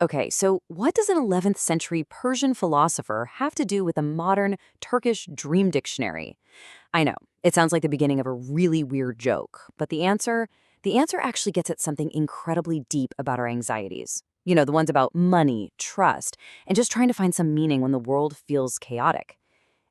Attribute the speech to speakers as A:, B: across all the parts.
A: Okay, so what does an 11th century Persian philosopher have to do with a modern Turkish dream dictionary? I know, it sounds like the beginning of a really weird joke, but the answer actually gets at something incredibly deep about our anxieties. You know, the ones about money, trust, and just trying to find some meaning when the world feels chaotic.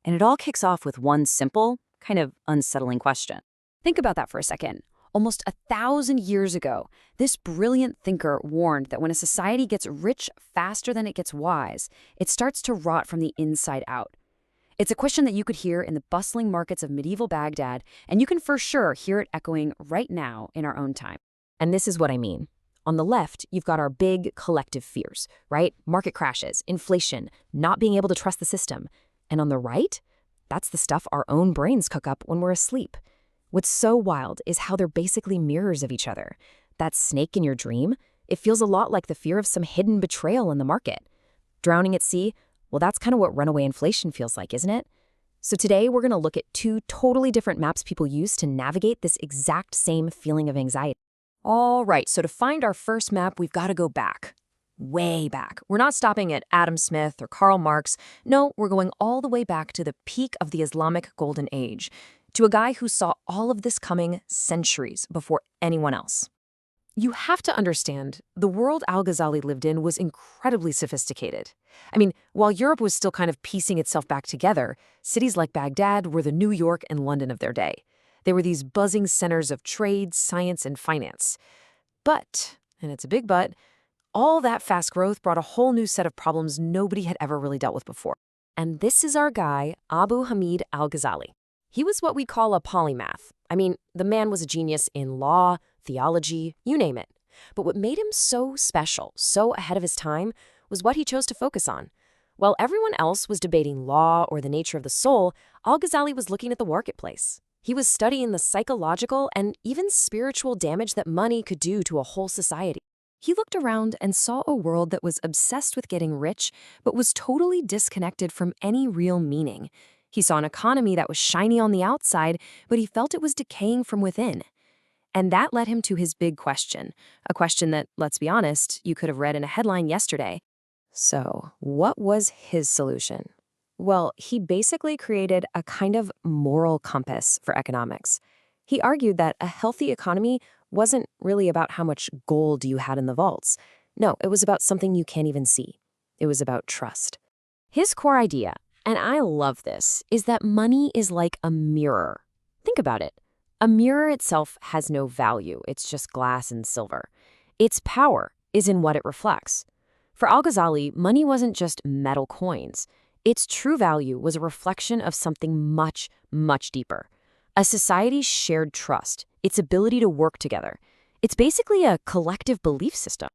A: And it all kicks off with one simple, kind of unsettling question. Think about that for a second. Almost 1,000 years ago, this brilliant thinker warned that when a society gets rich faster than it gets wise, it starts to rot from the inside out. It's a question that you could hear in the bustling markets of medieval Baghdad, and you can for sure hear it echoing right now in our own time. And this is what I mean. On the left, you've got our big collective fears, right? Market crashes, inflation, not being able to trust the system. And on the right, that's the stuff our own brains cook up when we're asleep. What's so wild is how they're basically mirrors of each other. That snake in your dream, it feels a lot like the fear of some hidden betrayal in the market. Drowning at sea, well, that's kind of what runaway inflation feels like, isn't it? So today, we're going to look at two totally different maps people use to navigate this exact same feeling of anxiety. All right, so to find our first map, we've got to go back. Way back. We're not stopping at Adam Smith or Karl Marx. No, we're going all the way back to the peak of the Islamic Golden Age, to a guy who saw all of this coming centuries before anyone else. You have to understand, the world Al-Ghazali lived in was incredibly sophisticated. I mean, while Europe was still kind of piecing itself back together, cities like Baghdad were the New York and London of their day. They were these buzzing centers of trade, science, and finance. But, and it's a big but, all that fast growth brought a whole new set of problems nobody had ever really dealt with before. And this is our guy, Abu Hamid Al-Ghazali. He was what we call a polymath. I mean, the man was a genius in law, theology, you name it. But what made him so special, so ahead of his time, was what he chose to focus on. While everyone else was debating law or the nature of the soul, Al-Ghazali was looking at the marketplace. He was studying the psychological and even spiritual damage that money could do to a whole society. He looked around and saw a world that was obsessed with getting rich, but was totally disconnected from any real meaning. He saw an economy that was shiny on the outside, but he felt it was decaying from within. And that led him to his big question, a question that, let's be honest, you could have read in a headline yesterday. So, what was his solution? Well, he basically created a kind of moral compass for economics. He argued that a healthy economy wasn't really about how much gold you had in the vaults. No, it was about something you can't even see. It was about trust. His core idea, and I love this, is that money is like a mirror. Think about it. A mirror itself has no value. It's just glass and silver. Its power is in what it reflects. For Al-Ghazali, money wasn't just metal coins. Its true value was a reflection of something much, much deeper. A society's shared trust, its ability to work together. It's basically a collective belief system.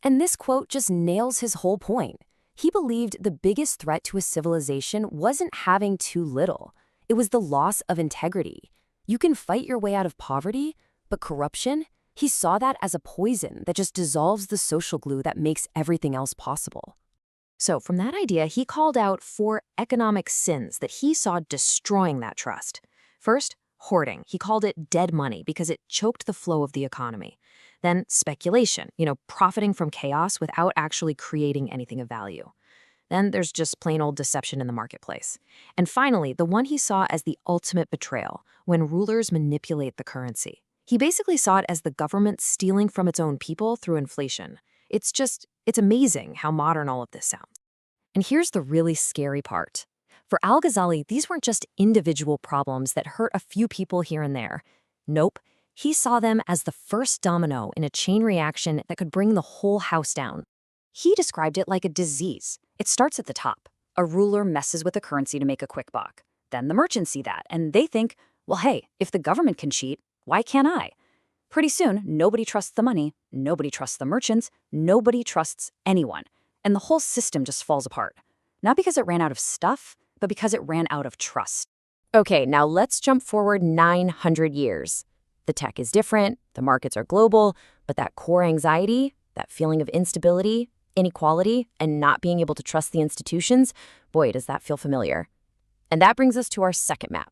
A: And this quote just nails his whole point. He believed the biggest threat to a civilization wasn't having too little. It was the loss of integrity. You can fight your way out of poverty, but corruption, he saw that as a poison that just dissolves the social glue that makes everything else possible. So from that idea, he called out 4 economic sins that he saw destroying that trust. First, hoarding. He called it dead money because it choked the flow of the economy. Then speculation, profiting from chaos without actually creating anything of value. Then there's just plain old deception in the marketplace. And finally, the one he saw as the ultimate betrayal, when rulers manipulate the currency. He basically saw it as the government stealing from its own people through inflation. It's amazing how modern all of this sounds. And here's the really scary part. For Al-Ghazali, these weren't just individual problems that hurt a few people here and there. Nope, he saw them as the first domino in a chain reaction that could bring the whole house down. He described it like a disease. It starts at the top. A ruler messes with the currency to make a quick buck. Then the merchants see that, and they think, well, hey, if the government can cheat, why can't I? Pretty soon, nobody trusts the money, nobody trusts the merchants, nobody trusts anyone. And the whole system just falls apart. Not because it ran out of stuff, but because it ran out of trust. Okay, now let's jump forward 900 years. The tech is different, the markets are global, but that core anxiety, that feeling of instability, inequality, and not being able to trust the institutions, boy, does that feel familiar. And that brings us to our second map.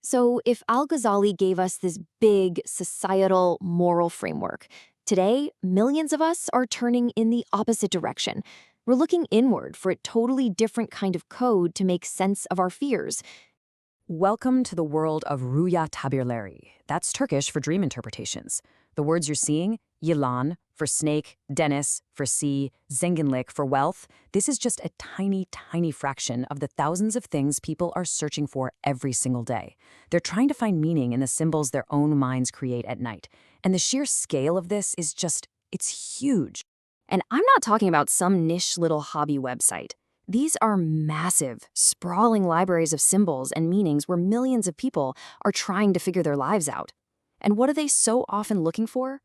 A: So if Al-Ghazali gave us this big societal moral framework,
B: Today, millions of us are turning in the opposite direction. We're looking inward for a totally different kind of code to make sense of our fears.
A: Welcome to the world of rüya tabirleri. That's Turkish for dream interpretations. The words you're seeing, yılan for snake, deniz for sea, zenginlik for wealth, this is just a tiny, tiny fraction of the thousands of things people are searching for every single day. They're trying to find meaning in the symbols their own minds create at night. And the sheer scale of this is just, it's huge.
B: And I'm not talking about some niche little hobby website. These are massive, sprawling libraries of symbols and meanings where millions of people are trying to figure their lives out. And what are they so often looking for?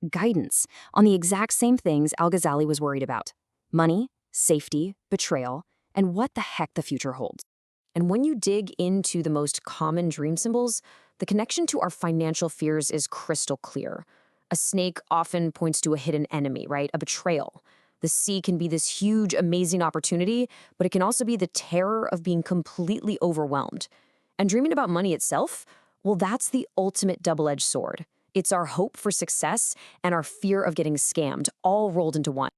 B: Guidance on the exact same things Al-Ghazali was worried about: money, safety, betrayal, and what the heck the future holds. And when you dig into the most common dream symbols, the connection to our financial fears is crystal clear. A snake often points to a hidden enemy, right? A betrayal. The sea can be this huge, amazing opportunity, but it can also be the terror of being completely overwhelmed. And dreaming about money itself, well, that's the ultimate double-edged sword. It's our hope for success and our fear of getting scammed, all rolled into one.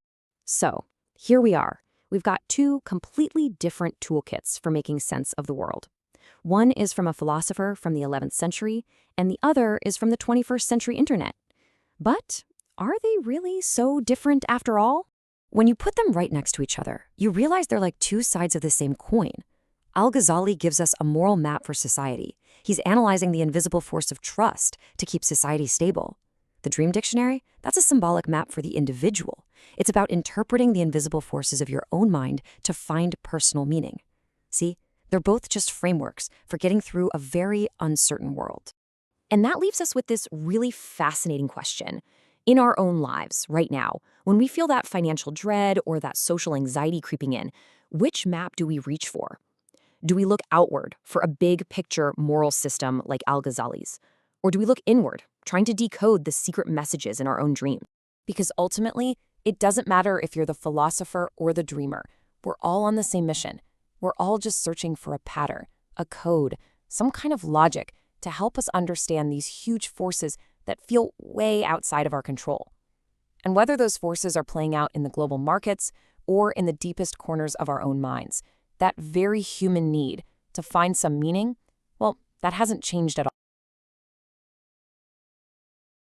A: So, here we are. We've got two completely different toolkits for making sense of the world. One is from a philosopher from the 11th century, and the other is from the 21st century internet. But are they really so different after all? When you put them right next to each other, you realize they're like two sides of the same coin. Al-Ghazali gives us a moral map for society. He's analyzing the invisible force of trust to keep society stable. The Dream Dictionary, that's a symbolic map for the individual. It's about interpreting the invisible forces of your own mind to find personal meaning. See, they're both just frameworks for getting through a very uncertain world. And that leaves us with this really fascinating question. In our own lives, right now, when we feel that financial dread or that social anxiety creeping in, which map do we reach for? Do we look outward for a big picture moral system like Al-Ghazali's? Or do we look inward, trying to decode the secret messages in our own dream? Because ultimately, it doesn't matter if you're the philosopher or the dreamer. We're all on the same mission. We're all just searching for a pattern, a code, some kind of logic to help us understand these huge forces that feel way outside of our control. And whether those forces are playing out in the global markets or in the deepest corners of our own minds, that very human need to find some meaning, well, that hasn't changed at all.